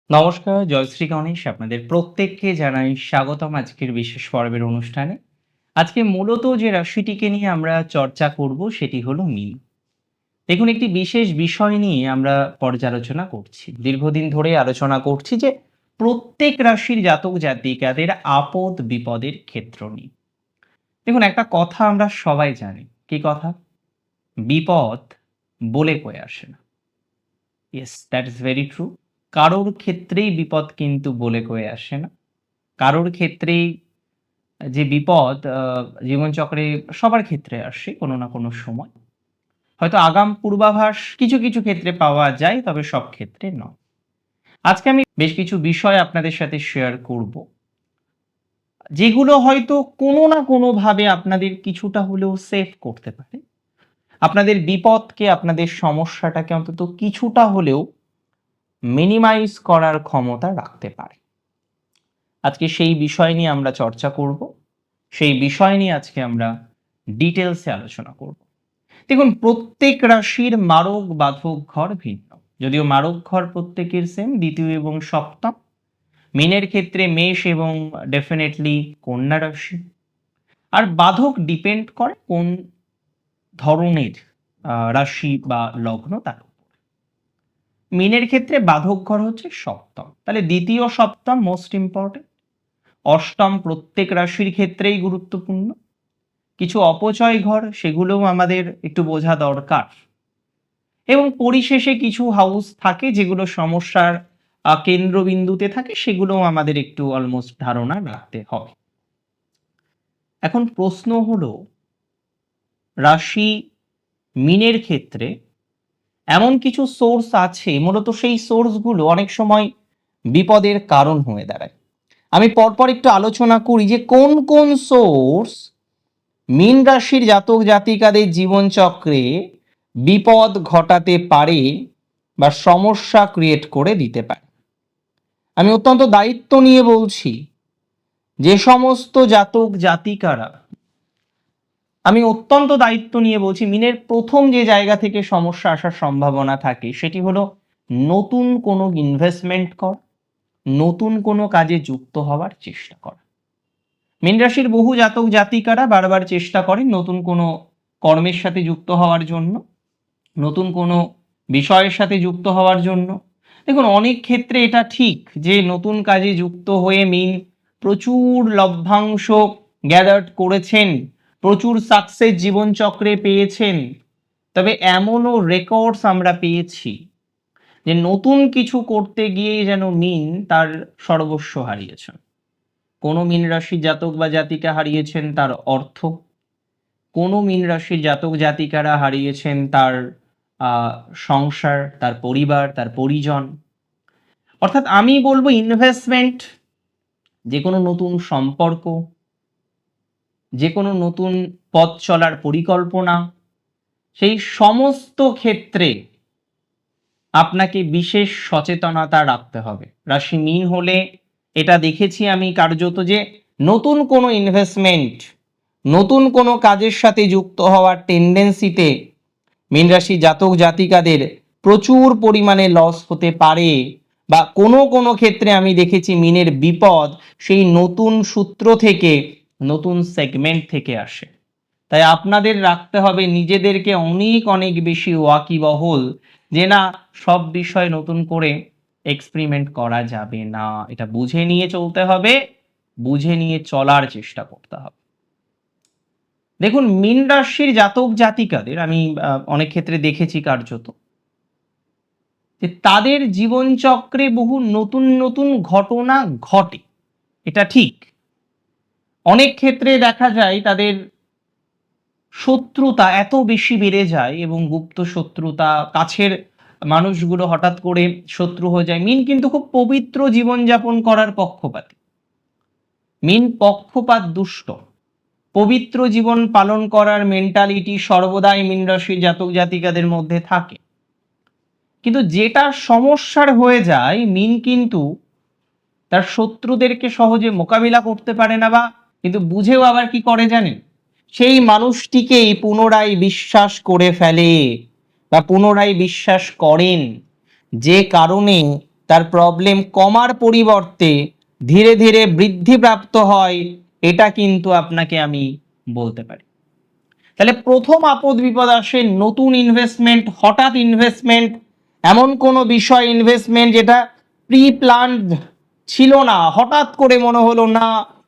নমস্কার, জয়শ্রী গণেশ আপনাদের প্রত্যেককে জানাই স্বাগতম আজকের বিশেষ পর্বের অনুষ্ঠানে। আজকে মূলত যে রাশিটিকে নিয়ে আমরা চর্চা করব সেটি হলো মীন। দেখুন একটি বিশেষ বিষয় নিয়ে আমরা পর্যালোচনা করছি। দীর্ঘদিন ধরে আলোচনা করছি যে প্রত্যেক রাশির জাতক জাতিকাদের আপদ বিপদের ক্ষেত্র নিয়ে। দেখুন একটা কথা আমরা সবাই জানি। কি কথা? বিপদ বলে কয়ে আসে না। Yes, that is very true. কারোর ক্ষেত্রেই বিপদ কিন্তু বলে কয়ে আসে না। কারোর ক্ষেত্রেই যে বিপদ জীবনচক্রে সবার ক্ষেত্রে আসে কোনো না কোনো সময়। হয়তো আগাম পূর্বাভাস কিছু, কিছু ক্ষেত্রে পাওয়া যায়, তবে সব ক্ষেত্রে নয়। আজকে আমি বেশ কিছু বিষয় আপনাদের সাথে শেয়ার করব। যেগুলো হয়তো কোনো না কোনোভাবে আপনাদের কিছুটা হলেও সেভ করতে পারে। আপনাদের বিপদকে, আপনাদের সমস্যাটাকে অন্তত কিছুটা হলেও মিনিমাইজ করার ক্ষমতা রাখতে পারে। আজকে সেই বিষয় নিয়ে আমরা চর্চা করব। সেই বিষয় নিয়ে আজকে আমরা ডিটেলসে আলোচনা করব। দেখুন প্রত্যেক রাশির মারক বাধক ঘর ভিন্ন। যদিও মারক ঘর প্রত্যেকের সেম, দ্বিতীয় এবং সপ্তম। মীনের ক্ষেত্রে মেষ এবং ডেফিনেটলি কন্যা রাশি। আর বাধক ডিপেন্ড করে কোন ধরনের রাশি বা লগ্ন তার উপর। মীনের ক্ষেত্রে বাধক ঘর হচ্ছে সপ্তম, তাহলে দ্বিতীয় সপ্তম মোস্ট ইম্পর্টেন্ট। অষ্টম প্রত্যেক রাশির ক্ষেত্রেই গুরুত্বপূর্ণ। কিছু অপচয় ঘর, সেগুলোও আমাদের একটু বোঝা দরকার। এবং পরিশেষে কিছু হাউস থাকে যেগুলো সমস্যার কেন্দ্রবিন্দুতে থাকে, সেগুলোও আমাদের একটু অলমোস্ট ধারণা রাখতে হবে। এখন প্রশ্ন হলো, রাশি মীনের ক্ষেত্রে এমন কিছু সোর্স আছে, মূলত সেই সোর্সগুলো অনেক সময় বিপদের কারণ হয়ে দাঁড়ায়। আমি পরপর একটু আলোচনা করি যে কোন কোন সোর্স মীন রাশির জাতক জাতিকাদের জীবনচক্রে বিপদ ঘটাতে পারে বা সমস্যা ক্রিয়েট করে দিতে পারে। আমি অত্যন্ত দায়িত্ব নিয়ে বলছি, যে সমস্ত জাতক জাতিকারা, আমি অত্যন্ত দায়িত্ব নিয়ে বলছি, মিনের প্রথম যে জায়গা থেকে সমস্যা আসার সম্ভাবনা থাকে সেটি হলো নতুন কোনো ইনভেস্টমেন্ট কর, নতুন কোনো কাজে যুক্ত হওয়ার চেষ্টা করা। মীন রাশির বহু জাতক জাতিকারা বারবার চেষ্টা করেন নতুন কোনো কর্মের সাথে যুক্ত হওয়ার জন্য, নতুন কোনো বিষয়ের সাথে যুক্ত হওয়ার জন্য। দেখুন অনেক ক্ষেত্রে এটা ঠিক যে নতুন কাজে যুক্ত হয়ে মীন প্রচুর লভ্যাংশ গ্যাদার করেছেন, প্রচুর সাকসেস জীবনচক্রে পেয়েছেন। তবে এমনও রেকর্ডস আমরা পেয়েছি যে নতুন কিছু করতে গিয়ে যেন মীন তার সর্বস্ব হারিয়েছেন। কোনো মীন রাশির জাতক বা জাতিকা হারিয়েছেন তার অর্থ, কোনো মীন রাশির জাতক জাতিকারা হারিয়েছেন তার সংসার, তার পরিবার, তার পরিজন। অর্থাৎ আমি বলবো ইনভেস্টমেন্ট, যে কোনো নতুন সম্পর্ক, যে কোনো নতুন পথ চলার পরিকল্পনা, সেই সমস্ত ক্ষেত্রে আপনাকে বিশেষ সচেতনতা রাখতে হবে। রাশি মীন হলে এটা দেখেছি আমি কার্যত যে নতুন কোনো ইনভেস্টমেন্ট, নতুন কোনো কাজের সাথে যুক্ত হওয়ার টেন্ডেন্সিতে মীন রাশি জাতক জাতিকাদের প্রচুর পরিমাণে লস হতে পারে, বা কোনো কোনো ক্ষেত্রে আমি দেখেছি মীনের বিপদ সেই নতুন সূত্র থেকে, নতুন সেগমেন্ট থেকে আসে। তাই আপনাদের রাখতে হবে নিজেদেরকে অনেক অনেক বেশি ওয়াকিবহল, যে না, সব বিষয় নতুন করে এক্সপেরিমেন্ট করা যাবে না, এটা বুঝে নিয়ে চলতে হবে, বুঝে নিয়ে চলার চেষ্টা করতে হবে। দেখুন মীন রাশির জাতক জাতিকাদের আমি অনেক ক্ষেত্রে দেখেছি কার্যত যে তাদের জীবনচক্রে বহু নতুন নতুন ঘটনা ঘটে, এটা ঠিক। অনেক ক্ষেত্রে দেখা যায় তাদের শত্রুতা এত বেশি বেড়ে যায় এবং গুপ্ত শত্রুতা, কাছের মানুষগুলো হঠাৎ করে শত্রু হয়ে যায়। মীন কিন্তু খুব পবিত্র জীবনযাপন করার পক্ষপাতী। মীন পক্ষপাত দুষ্ট। পবিত্র জীবন পালন করার মেন্টালিটি সর্বদাই মীন রাশির জাতক জাতিকাদের মধ্যে থাকে। কিন্তু যেটা সমস্যার হয়ে যায়, মীন কিন্তু তার শত্রুদেরকে সহজে মোকাবিলা করতে পারে না, বা কিন্তু বুঝেও আবার কি করে জানেন, সেই মানুষটিকেই পুনরায় বিশ্বাস করে ফেলে বা পুনরায় বিশ্বাস করেন, যে কারণে তার প্রবলেম কমার পরিবর্তে ধীরে ধীরে বৃদ্ধিপ্রাপ্ত হয়, এটা কিন্তু আপনাকে আমি বলতে পারি। তাহলে প্রথম আপদ বিপদ আসে নতুন ইনভেস্টমেন্ট, হঠাৎ ইনভেস্টমেন্ট, এমন কোনো বিষয় ইনভেস্টমেন্ট যেটা প্রি প্ল্যান্ড ছিল না, হঠাৎ করে মনে হলো না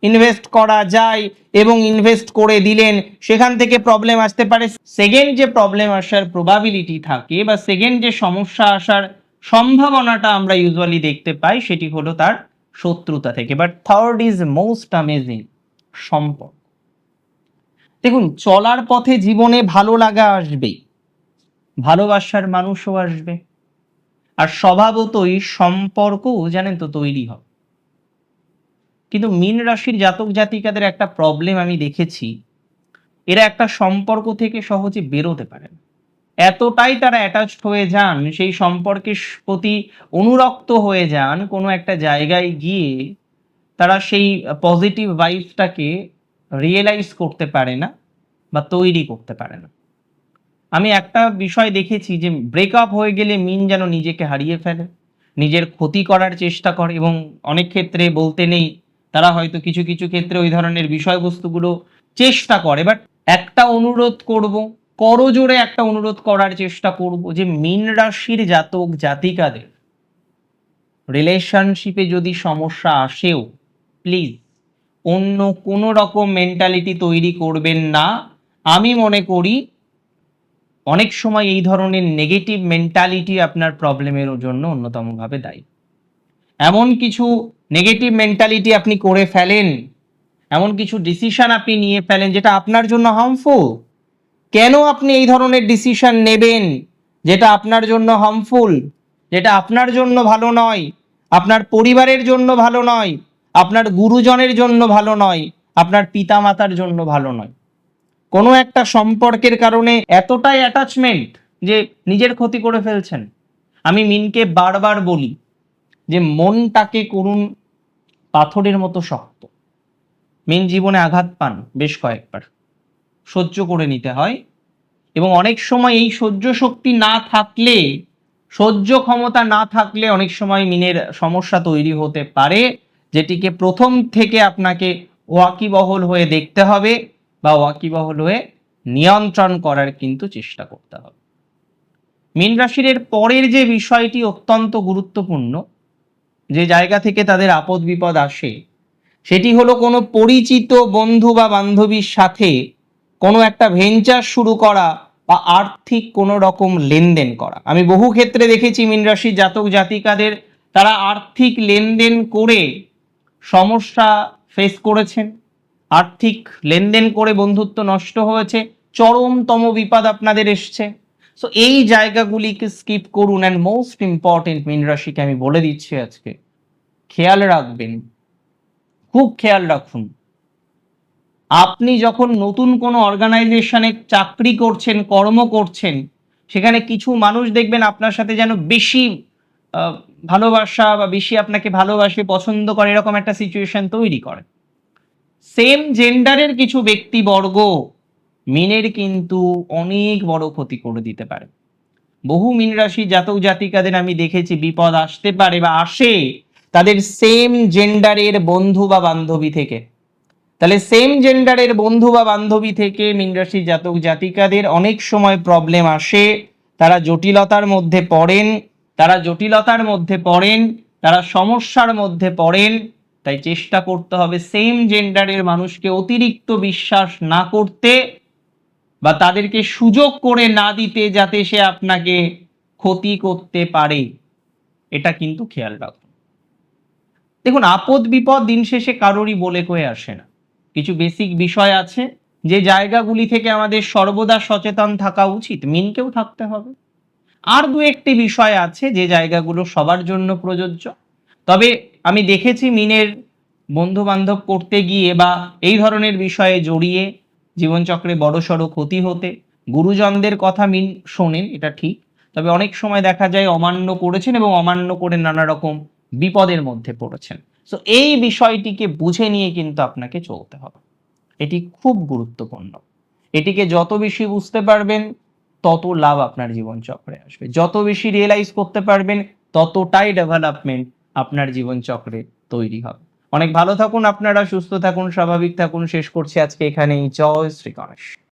ইনভেস্ট করা যায় এবং ইনভেস্ট করে দিলেন, সেখান থেকে প্রবলেম আসতে পারে। সেকেন্ড যে প্রবলেম আসার প্রবাবিলিটি থাকে বা সেকেন্ড যে সমস্যা আসার সম্ভাবনাটা আমরা ইউজুয়ালি দেখতে পাই সেটি হলো তার শত্রুতা থেকে। But third is most amazing, সম্পর্ক। দেখুন, চলার পথে জীবনে ভালো লাগা আসবেই, ভালোবাসার মানুষও আসবে, আর স্বভাবতই সম্পর্কও জানেন তো তৈরি হবে। কিন্তু মীন রাশির জাতক জাতিকাদের একটা প্রবলেম আমি দেখেছি, এরা একটা সম্পর্ক থেকে সহজে বেরোতে পারে না। এতটাই তারা অ্যাটাচড হয়ে যান, সেই সম্পর্কের প্রতি অনুরক্ত হয়ে যান, কোনো একটা জায়গায় গিয়ে তারা সেই পজিটিভ ভাইবসটাকে রিয়েলাইজ করতে পারে না বা তৈরি করতে পারে না। আমি একটা বিষয় দেখেছি যে ব্রেকআপ হয়ে গেলে মীন যেন নিজেকে হারিয়ে ফেলে, নিজের ক্ষতি করার চেষ্টা করে, এবং অনেক ক্ষেত্রে বলতে নেই তারা হয়তো কিছু কিছু ক্ষেত্রে ওই ধরনের বিষয়বস্তুগুলো চেষ্টা করে। বাট একটা অনুরোধ করব, করজোড়ে একটা অনুরোধ করার চেষ্টা করব যে মীন রাশির জাতক জাতিকাদের রিলেশনশিপে যদি সমস্যা আসেও প্লিজ অন্য কোনো রকম মেন্টালিটি তৈরি করবেন না। আমি মনে করি অনেক সময় এই ধরনের নেগেটিভ মেন্টালিটি আপনার প্রবলেমের জন্য অন্যতমভাবে দায়ী। এমন কিছু নেগেটিভ মেন্টালিটি আপনি করে ফেলেন, এমন কিছু ডিসিশন আপনি নিয়ে ফেলেন যেটা আপনার জন্য হার্মফুল। কেন আপনি এই ধরনের ডিসিশন নেবেন যেটা আপনার জন্য হার্মফুল, যেটা আপনার জন্য ভালো নয়, আপনার পরিবারের জন্য ভালো নয়, আপনার গুরুজনের জন্য ভালো নয়, আপনার পিতামাতার জন্য ভালো নয়? কোনো একটা সম্পর্কের কারণে এতটাই অ্যাটাচমেন্ট যে নিজের ক্ষতি করে ফেলছেন। আমি মিনকে বারবার বলি যে মনটাকে করুন পাথরের মতো শক্ত। মিন জীবনে আঘাত পান বেশ কয়েকবার, সহ্য করে নিতে হয়, এবং অনেক সময় এই সহ্য শক্তি না থাকলে, সহ্য ক্ষমতা না থাকলে অনেক সময় মিনের সমস্যা তৈরি হতে পারে, যেটিকে প্রথম থেকে আপনাকে ওয়াকিবহল হয়ে দেখতে হবে বা ওয়াকিবহল হয়ে নিয়ন্ত্রণ করার কিন্তু চেষ্টা করতে হবে। মীন রাশির এর পরের যে বিষয়টি অত্যন্ত গুরুত্বপূর্ণ, যে জায়গা থেকে তাদের আপদ বিপদ আসে, সেটি হলো কোনো পরিচিত বন্ধু বা বান্ধবীর সাথে কোনো একটা ভেঞ্চার শুরু করা বা আর্থিক কোনো রকম লেনদেন করা। আমি বহু ক্ষেত্রে দেখেছি মীন রাশির জাতক জাতিকাদের, তারা আর্থিক লেনদেন করে সমস্যা ফেস করেছেন, আর্থিক লেনদেন করে বন্ধুত্ব নষ্ট হয়েছে, চরমতম বিপদ আপনাদের এসছে। সো এই জায়গাগুলিকে স্কিপ করুন। অ্যান্ড মোস্ট ইম্পর্টেন্ট, মীন রাশিকে আমি বলে দিচ্ছি আজকে, খেয়াল রাখবেন, খুব খেয়াল রাখুন, আপনি যখন নতুন কোনো অর্গানাইজেশনে চাকরি করছেন, কর্ম করছেন, সেখানে কিছু মানুষ দেখবেন আপনার সাথে যেন বেশি ভালোবাসা বা বেশি আপনাকে ভালোবাসে, পছন্দ করে, এরকম একটা সিচুয়েশন তৈরি করে। সেম জেন্ডারের কিছু ব্যক্তিবর্গ মিনের কিন্তু অনেক বড় ক্ষতি করে দিতে পারে। বহু মীন রাশি জাতক জাতিকাদের আমি দেখেছি বিপদ আসতে পারে বা আসে তাদের সেম জেন্ডারের বন্ধু বা বান্ধবী থেকে। তাহলে সেম জেন্ডারের বন্ধু বা বান্ধবী থেকে মীন রাশি জাতক জাতিকাদের অনেক সময় প্রবলেম আসে, তারা জটিলতার মধ্যে পড়েন, তারা সমস্যার মধ্যে পড়েন। তাই চেষ্টা করতে হবে সেম জেন্ডারের মানুষকে অতিরিক্ত বিশ্বাস না করতে বা তাদেরকে সুযোগ করে না দিতে যাতে সে আপনাকে ক্ষতি করতে পারে, এটা কিন্তু খেয়াল রাখুন। দেখুন, আপদ বিপদ দিন শেষে কারোরই বলে কয়ে আসে না। কিছু বেসিক বিষয় আছে যে জায়গাগুলি থেকে আমাদের সর্বদা সচেতন থাকা উচিত, মিনকেও থাকতে হবে। আর দু একটি বিষয় আছে যে জায়গাগুলো সবার জন্য প্রযোজ্য। তবে আমি দেখেছি মিনের বন্ধু বান্ধব করতে গিয়ে বা এই ধরনের বিষয়ে জড়িয়ে জীবনচক্রে বড়সড় ক্ষতি হতে, গুরুজনদের কথা মিন শোনেন, এটা ঠিক, তবে অনেক সময় দেখা যায় অমান্য করেছেন এবং অমান্য করে নানা রকম বিপদের মধ্যে পড়েছেন। সো এই বিষয়টিকে বুঝে নিয়ে কিন্তু আপনাকে চলতে হবে, এটি খুব গুরুত্বপূর্ণ। এটিকে যত বেশি বুঝতে পারবেন তত লাভ আপনার জীবনচক্রে আসবে, যত বেশি রিয়েলাইজ করতে পারবেন ততটাই ডেভেলপমেন্ট আপনার জীবনচক্রে তৈরি হবে। অনেক ভালো থাকুন আপনারা, সুস্থ থাকুন, স্বাভাবিক থাকুন। শেষ করছি আজকে এখানেই। জয় শ্রী গণেশ।